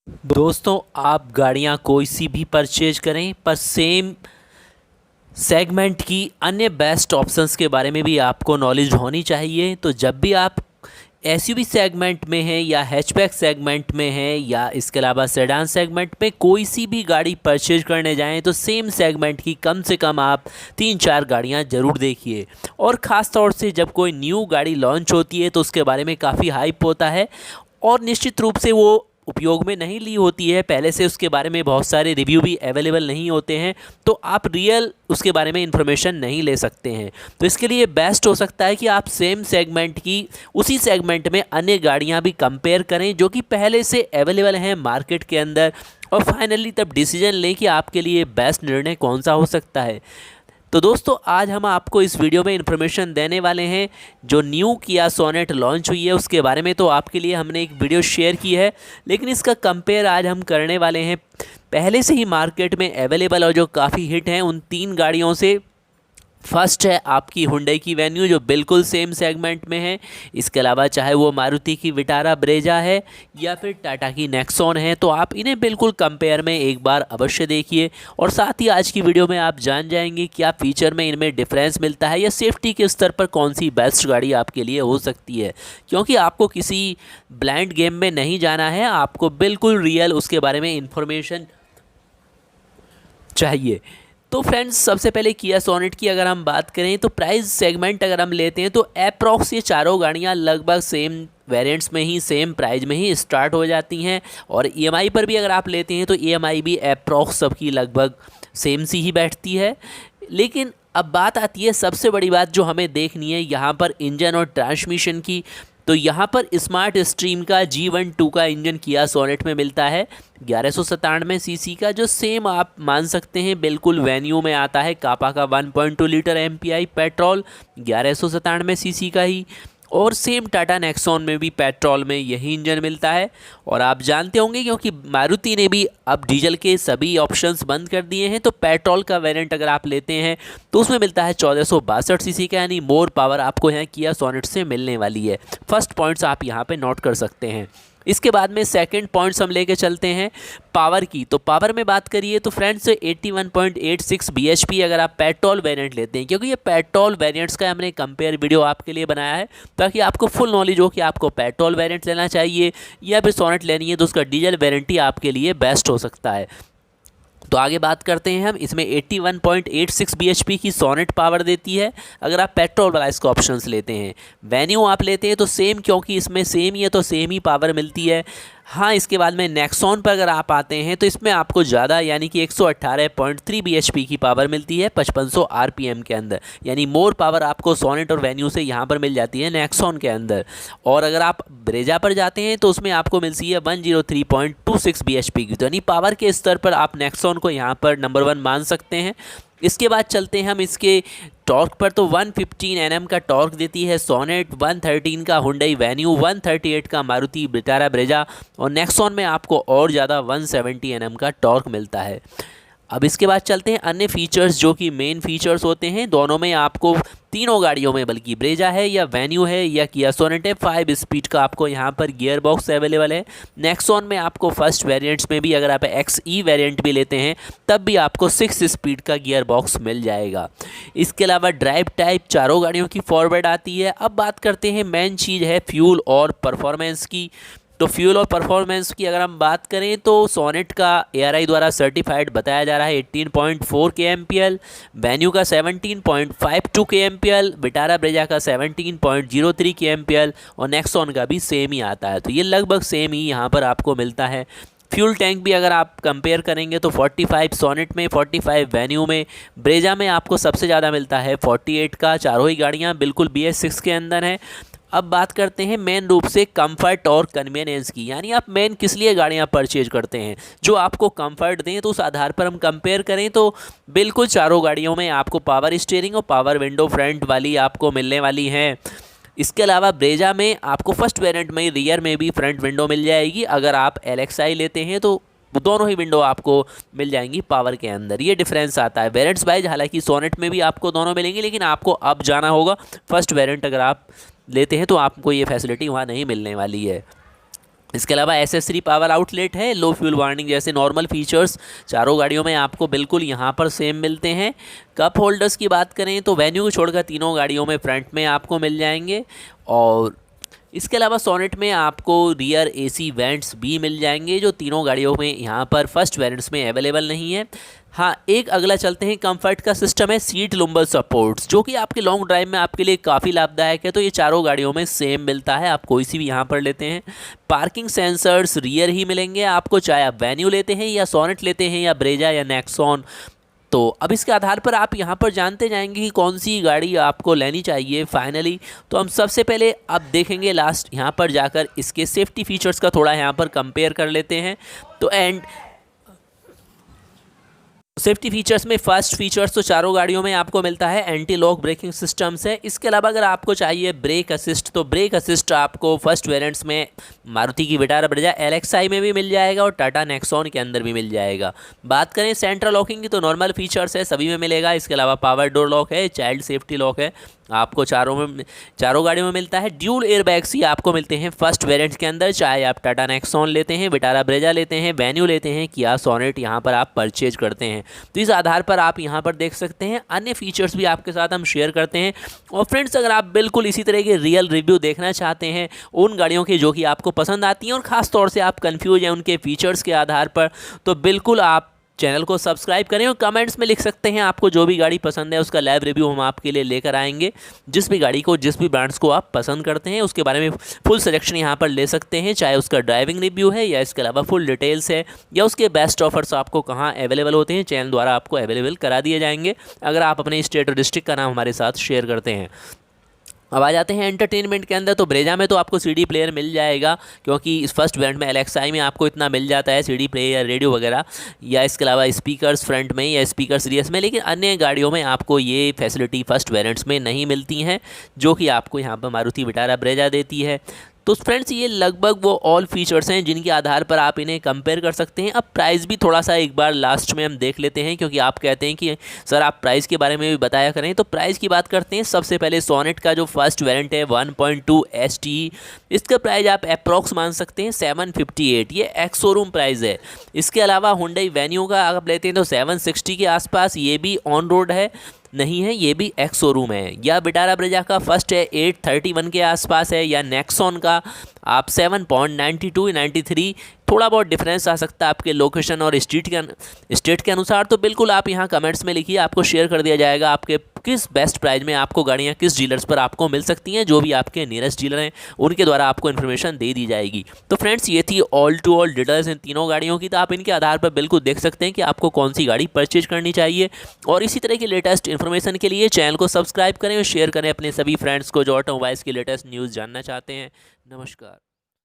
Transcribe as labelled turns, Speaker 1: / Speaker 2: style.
Speaker 1: दोस्तों, आप गाड़ियां कोई सी भी परचेज करें पर सेम सेगमेंट की अन्य बेस्ट ऑप्शंस के बारे में भी आपको नॉलेज होनी चाहिए। तो जब भी आप एसयूवी सेगमेंट में हैं या हैचबैक सेगमेंट में हैं या इसके अलावा सेडान सेगमेंट में कोई सी भी गाड़ी परचेज करने जाएं तो सेम सेगमेंट की कम से कम आप 3-4 गाड़ियां ज़रूर देखिए। और ख़ास तौर से जब कोई न्यू गाड़ी लॉन्च होती है तो उसके बारे में काफ़ी हाइप होता है और निश्चित रूप से वो उपयोग में नहीं ली होती है, पहले से उसके बारे में बहुत सारे रिव्यू भी अवेलेबल नहीं होते हैं, तो आप रियल उसके बारे में इन्फॉर्मेशन नहीं ले सकते हैं। तो इसके लिए बेस्ट हो सकता है कि आप सेम सेगमेंट की उसी सेगमेंट में अन्य गाड़ियां भी कंपेयर करें जो कि पहले से अवेलेबल हैं मार्केट के अंदर, और फाइनली तब डिसीजन लें कि आपके लिए बेस्ट निर्णय कौन सा हो सकता है। तो दोस्तों, आज हम आपको इस वीडियो में इन्फॉर्मेशन देने वाले हैं जो न्यू किया सोनेट लॉन्च हुई है उसके बारे में। तो आपके लिए हमने एक वीडियो शेयर की है, लेकिन इसका कंपेयर आज हम करने वाले हैं पहले से ही मार्केट में अवेलेबल और जो काफ़ी हिट हैं उन 3 गाड़ियों से। फर्स्ट है आपकी हुंडई की वेन्यू जो बिल्कुल सेम सेगमेंट में है। इसके अलावा चाहे वो मारुति की विटारा ब्रेजा है या फिर टाटा की नेक्सॉन है, तो आप इन्हें बिल्कुल कंपेयर में एक बार अवश्य देखिए। और साथ ही आज की वीडियो में आप जान जाएंगे क्या फीचर में इनमें डिफरेंस मिलता है या सेफ्टी के स्तर पर कौन सी बेस्ट गाड़ी आपके लिए हो सकती है। क्योंकि आपको किसी ब्लाइंड गेम में नहीं जाना है, आपको बिल्कुल रियल उसके बारे में इंफॉर्मेशन चाहिए। तो फ्रेंड्स, सबसे पहले किया सोनेट की अगर हम बात करें तो प्राइस सेगमेंट अगर हम लेते हैं तो अप्रॉक्स ये चारों गाड़ियां लगभग सेम वेरिएंट्स में ही सेम प्राइस में ही स्टार्ट हो जाती हैं। और ईएमआई पर भी अगर आप लेते हैं तो ईएमआई भी अप्रॉक्स सबकी लगभग सेम सी ही बैठती है। लेकिन अब बात आती है सबसे बड़ी बात जो हमें देखनी है यहाँ पर इंजन और ट्रांसमिशन की। तो यहाँ पर स्मार्ट स्ट्रीम का G12 का इंजन किया सोनेट में मिलता है 1197 सीसी का, जो सेम आप मान सकते हैं बिल्कुल वेन्यू में आता है कापा का 1.2 लीटर एमपीआई पेट्रोल 1197 सीसी का ही। और सेम टाटा नेक्सॉन में भी पेट्रोल में यही इंजन मिलता है। और आप जानते होंगे क्योंकि मारुति ने भी अब डीजल के सभी ऑप्शंस बंद कर दिए हैं, तो पेट्रोल का वेरिएंट अगर आप लेते हैं तो उसमें मिलता है 1462 सीसी का, यानी मोर पावर आपको यहाँ किया सोनेट से मिलने वाली है। फर्स्ट पॉइंट्स आप यहाँ पे नोट कर सकते हैं। इसके बाद में सेकंड पॉइंट्स हम लेके चलते हैं पावर की। तो पावर में बात करिए तो फ्रेंड्स 81.86 bhp अगर आप पेट्रोल वेरिएंट लेते हैं, क्योंकि ये पेट्रोल वेरिएंट्स का हमने कंपेयर वीडियो आपके लिए बनाया है ताकि आपको फुल नॉलेज हो कि आपको पेट्रोल वेरिएंट लेना चाहिए या फिर सोनेट लेनी है तो उसका डीजल वेरिएंट ही आपके लिए बेस्ट हो सकता है। तो आगे बात करते हैं हम, इसमें 81.86 bhp की सोनेट पावर देती है अगर आप पेट्रोल वाला इसका ऑप्शंस लेते हैं। वेन्यू आप लेते हैं तो सेम, क्योंकि इसमें सेम ही है तो सेम ही पावर मिलती है। हाँ, इसके बाद में नेक्सॉन पर अगर आप आते हैं तो इसमें आपको ज़्यादा यानी कि 118.3 bhp की पावर मिलती है 5500 आरपीएम के अंदर, यानी मोर पावर आपको सोनेट और वेन्यू से यहाँ पर मिल जाती है नेक्सॉन के अंदर। और अगर आप ब्रेजा पर जाते हैं तो उसमें आपको मिलती है 103.26 bhp की, तो यानी पावर के स्तर पर आप नेक्सॉन को यहाँ पर नंबर 1 मान सकते हैं। इसके बाद चलते हैं हम इसके टॉर्क पर। तो 115 Nm का टॉर्क देती है सोनेट, 113 का हुंडई वेन्यू, 138 का मारुति विटारा ब्रेजा, और नेक्सॉन में आपको और ज़्यादा 170 Nm का टॉर्क मिलता है। अब इसके बाद चलते हैं अन्य फीचर्स जो कि मेन फीचर्स होते हैं दोनों में आपको, तीनों गाड़ियों में, बल्कि ब्रेजा है या वेन्यू है या किया सोनेट है, 5 स्पीड का आपको यहाँ पर गियर बॉक्स अवेलेबल है। नेक्सॉन में आपको फर्स्ट वेरिएंट्स में भी अगर आप XE वेरिएंट भी लेते हैं तब भी आपको 6 स्पीड का गियर बॉक्स मिल जाएगा। इसके अलावा ड्राइव टाइप चारों गाड़ियों की फॉरवर्ड आती है। अब बात करते हैं मेन चीज़ है फ्यूल और परफॉर्मेंस की। तो फ्यूल और परफॉर्मेंस की अगर हम बात करें तो सोनेट का ARI द्वारा सर्टिफाइड बताया जा रहा है 18.4 kmpl, वेन्यू का 17.52 kmpl, विटारा ब्रेजा का 17.03 kmpl और नेक्सॉन का भी सेम ही आता है। तो ये लगभग सेम ही यहाँ पर आपको मिलता है। फ्यूल टैंक भी अगर आप कंपेयर करेंगे तो 45 सोनेट में, 45 वेन्यू में, ब्रेजा में आपको सबसे ज़्यादा मिलता है 48 का। चारों ही गाड़ियाँ बिल्कुल BS6 के अंदर हैं। अब बात करते हैं मेन रूप से कंफर्ट और कन्वीनियंस की, यानी आप मेन किस लिए गाड़ियां परचेज करते हैं, जो आपको कंफर्ट दें। तो उस आधार पर हम कंपेयर करें तो बिल्कुल चारों गाड़ियों में आपको पावर स्टीयरिंग और पावर विंडो फ्रंट वाली आपको मिलने वाली हैं। इसके अलावा ब्रेजा में आपको फर्स्ट वेरिएंट में रियर में भी फ्रंट विंडो मिल जाएगी। अगर आप LXI लेते हैं तो दोनों ही विंडो आपको मिल जाएंगी पावर के अंदर। ये डिफरेंस आता है वेरिएंट्स वाइज। हालांकि सोनेट में भी आपको दोनों मिलेंगी, लेकिन आपको अब जाना होगा फर्स्ट वेरिएंट अगर आप लेते हैं तो आपको ये फैसिलिटी वहाँ नहीं मिलने वाली है। इसके अलावा एसेसरी पावर आउटलेट है, लो फ्यूल वार्निंग जैसे नॉर्मल फीचर्स चारों गाड़ियों में आपको बिल्कुल यहाँ पर सेम मिलते हैं। कप होल्डर्स की बात करें तो वेन्यू को छोड़कर तीनों गाड़ियों में फ्रंट में आपको मिल जाएंगे, और इसके अलावा सोनेट में आपको रियर एसी वेंट्स भी मिल जाएंगे जो तीनों गाड़ियों में यहाँ पर फर्स्ट वेरिएंट्स में अवेलेबल नहीं है। हाँ, एक अगला चलते हैं, कंफर्ट का सिस्टम है सीट लुम्बर सपोर्ट्स, जो कि आपके लॉन्ग ड्राइव में आपके लिए काफ़ी लाभदायक है। तो ये चारों गाड़ियों में सेम मिलता है, आप कोई सी भी यहाँ पर लेते हैं। पार्किंग सेंसर्स रियर ही मिलेंगे आपको, चाहे आप वेन्यू लेते हैं या सोनेट लेते हैं या ब्रेजा या नेक्सॉन। तो अब इसके आधार पर आप यहाँ पर जानते जाएंगे कि कौन सी गाड़ी आपको लेनी चाहिए फाइनली। तो हम सबसे पहले अब देखेंगे लास्ट यहाँ पर जाकर इसके सेफ्टी फीचर्स का थोड़ा यहाँ पर कंपेयर कर लेते हैं। तो सेफ्टी फीचर्स में फर्स्ट फीचर्स तो चारों गाड़ियों में आपको मिलता है, एंटी लॉक ब्रेकिंग सिस्टम्स है। इसके अलावा अगर आपको चाहिए ब्रेक असिस्ट, तो ब्रेक असिस्ट आपको फर्स्ट वेरिएंट्स में मारुति की विटारा ब्रेजा LXi में भी मिल जाएगा और टाटा नेक्सॉन के अंदर भी मिल जाएगा। बात करें सेंट्रल लॉकिंग की तो नॉर्मल फीचर्स है, सभी में मिलेगा। इसके अलावा पावर डोर लॉक है, चाइल्ड सेफ्टी लॉक है, आपको चारों गाड़ियों में मिलता है। ड्यूल एयरबैग्स ही आपको मिलते हैं फर्स्ट वेरिएंट के अंदर, चाहे आप टाटा नेक्सॉन लेते हैं, विटारा ब्रेजा लेते हैं, वेन्यू लेते हैं, किया सोनेट यहाँ पर आप परचेज करते हैं। तो इस आधार पर आप यहाँ पर देख सकते हैं, अन्य फीचर्स भी आपके साथ हम शेयर करते हैं। और फ्रेंड्स, अगर आप बिल्कुल इसी तरह के रियल रिव्यू देखना चाहते हैं उन गाड़ियों के जो कि आपको पसंद आती हैं और ख़ास तौर से आप कन्फ्यूज हैं उनके फीचर्स के आधार पर, तो बिल्कुल आप चैनल को सब्सक्राइब करें और कमेंट्स में लिख सकते हैं आपको जो भी गाड़ी पसंद है उसका लाइव रिव्यू हम आपके लिए लेकर आएंगे। जिस भी गाड़ी को, जिस भी ब्रांड्स को आप पसंद करते हैं उसके बारे में फुल सिलेक्शन यहाँ पर ले सकते हैं, चाहे उसका ड्राइविंग रिव्यू है या इसके अलावा फुल डिटेल्स है या उसके बेस्ट ऑफर्स आपको कहाँ अवेलेबल होते हैं, चैनल द्वारा आपको अवेलेबल करा दिए जाएंगे अगर आप अपने स्टेट और डिस्ट्रिक्ट का नाम हमारे साथ शेयर करते हैं। अब आ जाते हैं एंटरटेनमेंट के अंदर। तो ब्रेजा में तो आपको सीडी प्लेयर मिल जाएगा, क्योंकि इस फर्स्ट वेरिएंट में LXi में आपको इतना मिल जाता है सीडी प्लेयर, रेडियो वगैरह, या इसके अलावा स्पीकर्स फ्रंट में या स्पीकर्स रियर्स में। लेकिन अन्य गाड़ियों में आपको ये फैसिलिटी फर्स्ट वेरिएंट्स में नहीं मिलती हैं, जो कि आपको यहाँ पर मारुति विटारा ब्रेजा देती है। तो फ्रेंड्स, ये लगभग वो ऑल फीचर्स हैं जिनके आधार पर आप इन्हें कंपेयर कर सकते हैं। अब प्राइस भी थोड़ा सा एक बार लास्ट में हम देख लेते हैं, क्योंकि आप कहते हैं कि सर आप प्राइस के बारे में भी बताया करें। तो प्राइस की बात करते हैं। सबसे पहले सोनेट का जो फर्स्ट वेरिएंट है 1.2 ST, इसका प्राइस आप अप्रॉक्स मान सकते हैं 758, ये एक्स शोरूम प्राइस है। इसके अलावा हुंडई वेन्यू का आप लेते हैं तो 760 के आसपास, ये भी ऑन रोड है नहीं है, ये भी एक्स शोरूम है। या विटारा ब्रेजा का फर्स्ट है 831 के आसपास है, या नेक्सॉन का आप 7.92 93, थोड़ा बहुत डिफरेंस आ सकता है आपके लोकेशन और स्टेट के अनुसार। तो बिल्कुल आप यहाँ कमेंट्स में लिखिए, आपको शेयर कर दिया जाएगा आपके किस बेस्ट प्राइस में आपको गाड़ियाँ किस डीलर्स पर आपको मिल सकती हैं। जो भी आपके नियरेस्ट डीलर हैं उनके द्वारा आपको इन्फॉर्मेशन दे दी जाएगी। तो फ्रेंड्स, ये थी ऑल टू ऑल डिटेल्स इन तीनों गाड़ियों की। तो आप इनके आधार पर बिल्कुल देख सकते हैं कि आपको कौन सी गाड़ी परचेज करनी चाहिए। और इसी तरह की लेटेस्ट इन्फॉर्मेशन के लिए चैनल को सब्सक्राइब करें और शेयर करें अपने सभी फ्रेंड्स को जो ऑटोमोबाइल्स की लेटेस्ट न्यूज़ जानना चाहते हैं। नमस्कार।